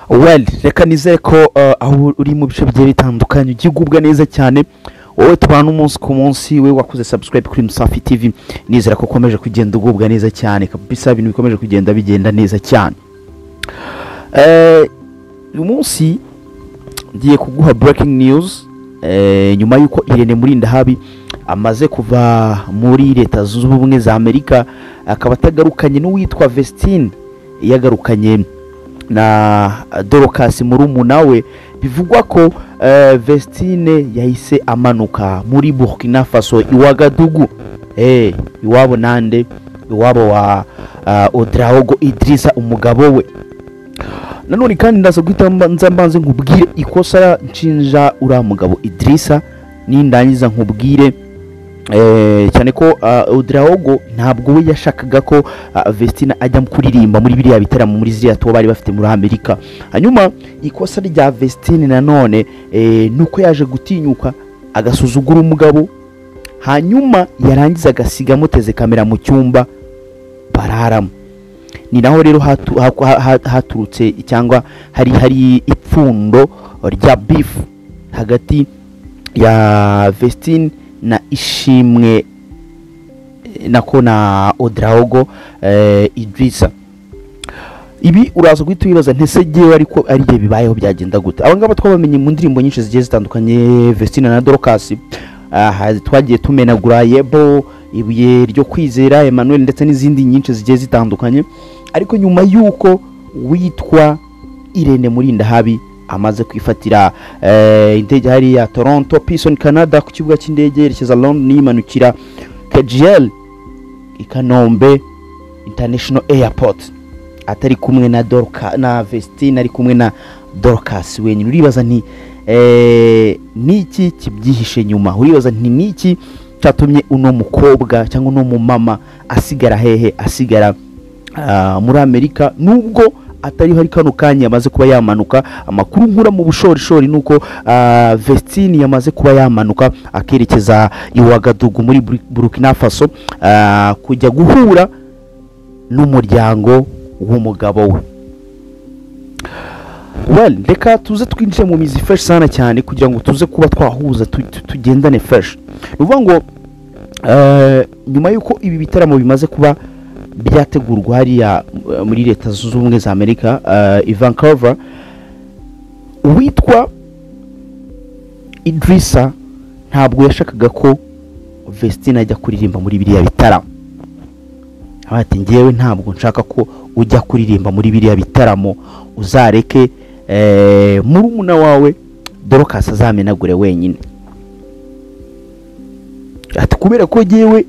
Well, reka nizeye ko aho uri mu bice bigiye bitandukanye ugigubwa neza cyane. Wowe tubana umunsi ku munsi, we wakoze subscribe kuri Musafi TV, nizera ko ukomeje kugenda ugubwa neza cyane kabisa, ibintu bikomeje kugenda bigenda neza cyane. Uyu munsi ngiye kuguha breaking news nyuma yuko Irene Murindahabi amaze kuva muri Leta Zunze Ubumwe za Amerika, akaba atagarukanye n'uwitwa Vestine, yagarukanye na Dorcas murumuna we. Bivugwa ko Vestine yahise amanuka muri Burkina Faso iwagadugu, iwabo nande, iwabo wa Ouedraogo Idrissa umugabo we. Nanone kandi ndaza guhita mbanze nkubwire ikosa nshinja uriya mugabo Idrissa, nindangiza nkubwire cyane ko Ouedraogo ntabwo we yashakaga ko Vestine ajya kuririmba muri biriya bitaramo muri ziriya to bari bafite muri Amerika. Hanyuma ikosa rya Vestine nanone nuko yaje gutinyuka agasuzugura umugabo, hanyuma yarangiza agasiga muteze kamera mu cyumba bararamo. Ni naho rero haturutse cyangwa hari ipfundo rya beef hagati ya Vestine na Ishimwe nako na Ouedraogo Idrissa. Ibi uraza guhita wibaza ntese giye ariko ari giye bibayeho byagenda gute. Abangaba twabamenye mu ndirimbo nyinshi zigiye zitandukanye, Vestine na Dorcas twagiye tumenagura Yebo, Ibuye ryo Kwizera, Emmanuel ndetse n'izindi nyinshi zigiye zitandukanye. Ariko nyuma yuko witwa Irene Murindahabi amaze kwifatira indege hari ya Toronto Pearson Canada ku kibuga cy'indege yerekeza London, yimanukira KGL Ikanombe International Airport, atari kumwe na na Vestine, ari kumwe na Dorcas wenyine. Uribaza nti niki kibyihishe nyuma? Uribaza nti niki cyatumye uno mukobwa cyangwa uno mumama asigara hehe, asigara muri Amerika nubwo atari hari kano kanya yamaze kuba yamanuka? Amakuru nkura mu bushorishori nuko Vestine yamaze kuba yamanuka akerekeza iwagadugu muri Burkina Faso kujya guhura n'umuryango w'umugabo we. Well, reka tuze twinjire mu mizi fresh sana cyane kugira ngo tuze kuba twahuza tugendane fresh. Nuvuga ngo nyuma yuko ibi bitaramo bimaze kuba byategurwa hariya muri Leta Zunze Ubumwe za Amerika, Vancouver, witwa Idrissa ntabwo yashakaga ko Vestine ajya kuririmba muri biriya bitaramo. Ati ngewe ntabwo nshaka ko ujya kuririmba muri biriya bitaramo, uzareke murumuna wawe Dorcas azamenagure wenyine. Ati kubera ko ngewe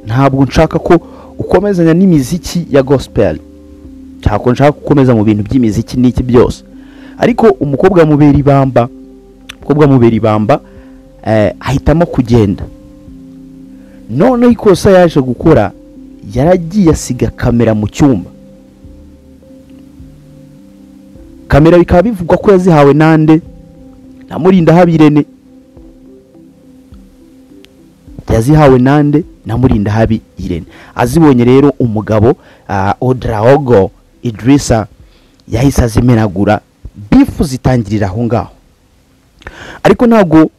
ntabwo nshaka ko ukomezanya n'imiziki ya gospel, cyako nshaka gukomeza mu bintu by'imiziki n'iki byose. Ariko umukobwa mubera ibamba ahitamo kugenda. None ikosa yaje gukora, yaragiye asiga kamera mu cyumba. Kamera bikaba bivugwa ko yazihawe nande na Murindahabi Irene, yazihawe nande na Murindahabi Irene. Azibonye rero umugabo Ouedraogo Idrissa yahise azimenagura, bifu zitangirira aho ngaho. Ariko ntabwo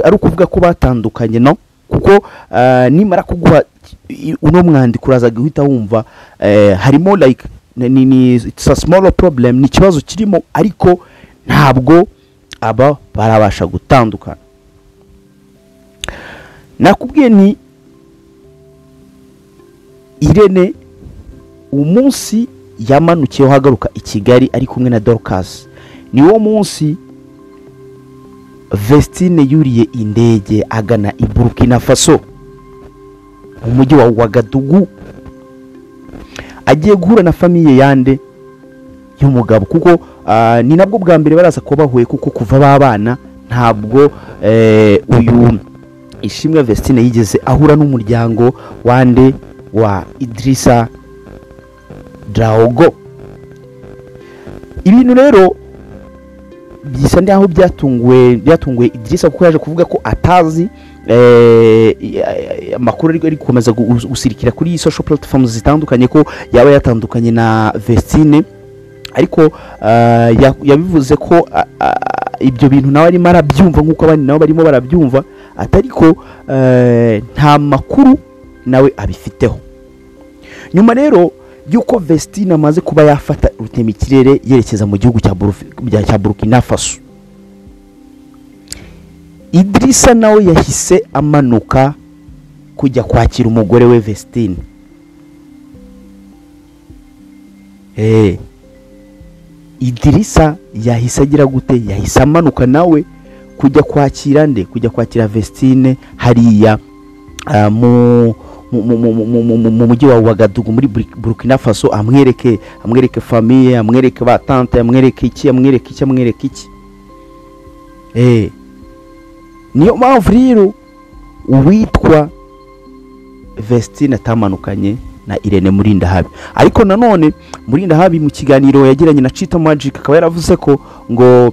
ari ukuvuga ko batandukanye, no, kuko nimara kuguha uno mwandiko uraza guhita wumva harimo like it's a small problem, ni kibazo kirimo, ariko ntabwo aba barabasha gutandukana. Nakubwiye ni Irene umunsi yamanukiyeho hagaruka i Kigali ari kumwe na Dorcas, ni wo munsi Vestine yuriye indege agana i Burkina Faso mu mujyi wa Ouagadougou, agiye guhura na famiye yande y'umugabo, kuko ni nabwo bwa mbere baraza ko bahuye, kuko kuva babana ntabwo uyu Ishimwe Vestine yigeze ahura n'umuryango wande wa Idrissa Ouedraogo. Ibintu rero bisa ndaho byatunguye Idrissa, kuko yaje kuvuga ko atazi amakuru ari gukomeza gusirikira kuri social platforms zitandukanye ko yaba yatandukanye na Vestine ariko yabivuze ko ibyo bintu nawe arimo arabyumva nk'uko abandi nabo barimo barabyumva, atariko nta makuru nawe abifiteho. Nyuma rero yuko Vestine amaze kuba yafata rutemikirere yerekeza mu gihugu cya Burkina Faso, Idrissa nawe yahise amanuka kujya kwakira umugore we Vestine. Idrissa yahise agira gute? Yahise amanuka nawe kujya kwakira kujya kwakira Vestine hariya mu mujyi wa Ouagadougou muri Burkina Faso, amwereke famille, amwereke ba tante, amwereke iki. Niyo mpamvu rero uwitwa Vestine atamanukanye na Irene Murindahabi. Ariko nanone Murindahabi mu kiganiro yagiranye na Chita Magic akaba yaravuze ko ngo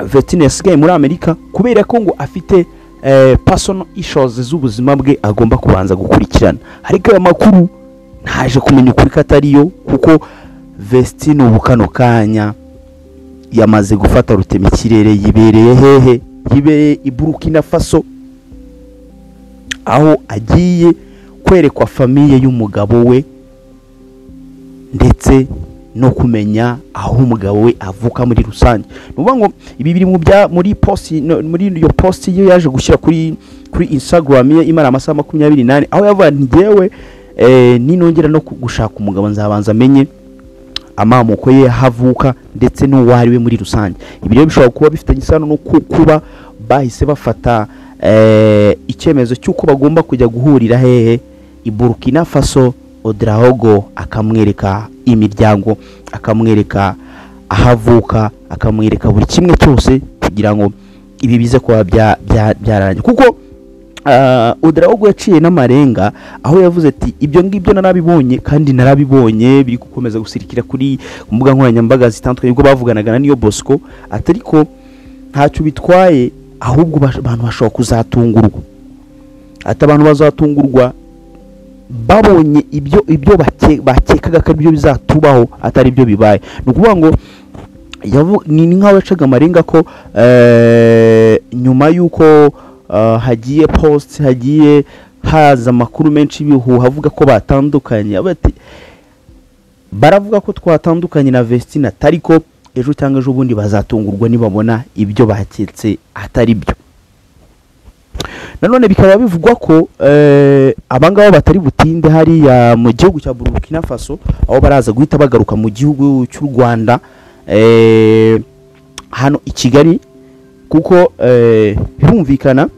Vestine yasigaye muri Amerika kubera ko ngo afite personal issues z'ubuzima bwe agomba kubanza gukurikirana. Ariko aya makuru ntaje kumenya ukuri katariyo, kuko Vestine ubu kano kanya yamaze gufata rutemikirere, yibereye hehe? Yibereye i Burkina Faso, aho agiye kwerekwa famille y'umugabo we ndetse no kumenya aho umugabo we avuka muri rusange. Nuvuga ngo ibi biri muri post, muri iyo post yo yaje gushyira kuri Instagram ye imara amasaha 28, aho yavuga ntigewe ninongera no gushaka umugabo nzabanza amenye amamuko ye havuka ndetse n'uwari we muri rusange. Ibi rero bishobora kuba bifitanye isano no kuba bahise bafata icyemezo cy'uko bagomba kujya guhurira hehe i Burkina Faso. Ouedraogo akamwereka imiryango, akamwereka ahavuka, akamwereka buri kimwe cyose kugira ngo ibi bize kuba byarangiye. Kuko Ouedraogo yaciye n'amarenga aho yavuze ati ibyo ngibyo narabibonye kandi narabibonye biri gukomeza gusirikira kuri mbuga nkoranyambaga zitandukanye ubwo bavuganaga na Niyo Bosco, atariko ntacyo bitwaye, ahubwo abantu bashobora kuzatungurwa. Ati abantu bazatungurwa babonye ibyo bakekaga ko ibyo bizatubaho atari byo bibaye. Nukuvuga ngo ni nkaho yacaga amarenga ko nyuma yuko hagiye post, hagiye haza amakuru menshi bihuha avuga ko batandukanye, baravuga ko twatandukanye na Vestine, atariko ejo cyangwa ejo bundi bazatungurwa nibabona ibyo baketse atari byo. Nanone bikaba bivugwa ko abangaba batari butinde hariya mu gihugu cya Burkina Faso, aho baraza guhita bagaruka mu gihugu cy'u Rwanda hano i Kigali, kuko birumvikana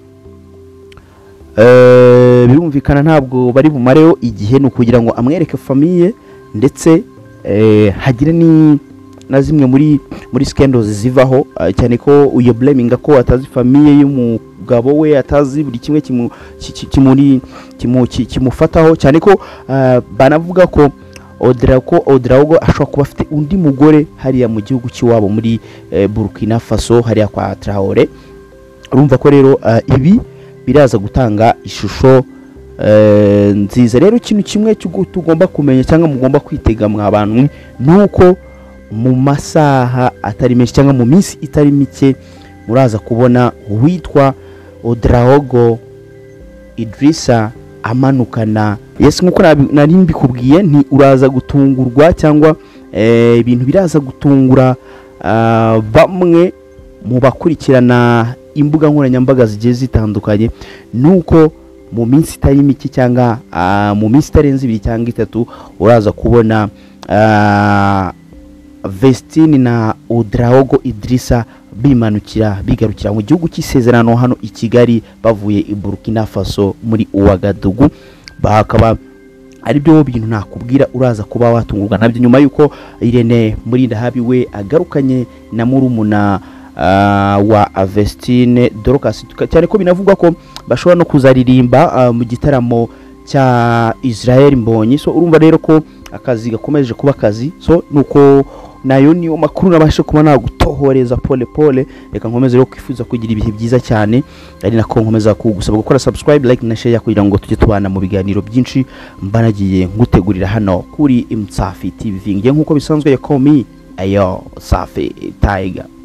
ntabwo bari bumareho igihe, no kugira ngo amwereke famille ndetse hagire ni na zimwe muri scandals zivaho, cyane ko uyo blaming ko atazi famille y'umugabo we, atazi buri kimwe kimufataho, cyane ko banavuga ko Ouedraogo ashobora kuba afite undi mugore hariya mu gihugu cy'iwabo muri Burkina Faso hariya kwa Traoré. Urumva ko rero ibi biraza gutanga ishusho nziza. Rero ikintu kimwe tugomba kumenya cyangwa mugomba kwitega mwa bantu nuko mu masaha atari menshi cyangwa mu minsi itari mike muraza kubona witwa Ouedraogo Idrissa amanukana. Yes, nkuko nari mbikubwiye, nti uraza gutungurwa cyangwa ibintu biraza gutungura bamwe mu bakurikirana imbuga nkoranyambaga zigiye zitandukanye, nuko mu minsi itari mike cyangwa mu minsi itarenze 2 cyangwa 3 uraza kubona Vestine na Ouedraogo Idrissa bigarukira mu gihugu cy'isezerano hano i Kigali bavuye i Burkina Faso muri Ouagadougou. Bakaba ari byo bintu nakubwira uraza kuba watungurwa nabyo, nyuma yuko Irene Murindahabi we agarukanye na murumuna wa Vestine Dorcas, cyane ko binavugwa ko bashobora no kuzaririmba mu gitaramo cya Israel Mbonyi. So urumva rero ko akazi gakomeje kuba akazi. So nuko nayo niyo makuru nabashe kuba nagutohoreza pole. Reka nkomeze rero kwifuza kugira ibihe byiza cyane, ari nako nkomeza kugusaba gukora subscribe, like na share kugira ngo tujye tubana mu biganiro byinshi mbanagiye ngutegurira hano kuri Msafi TV. Ngiye nkuko bisanzwe ya Call Me ayo Safi Tiger.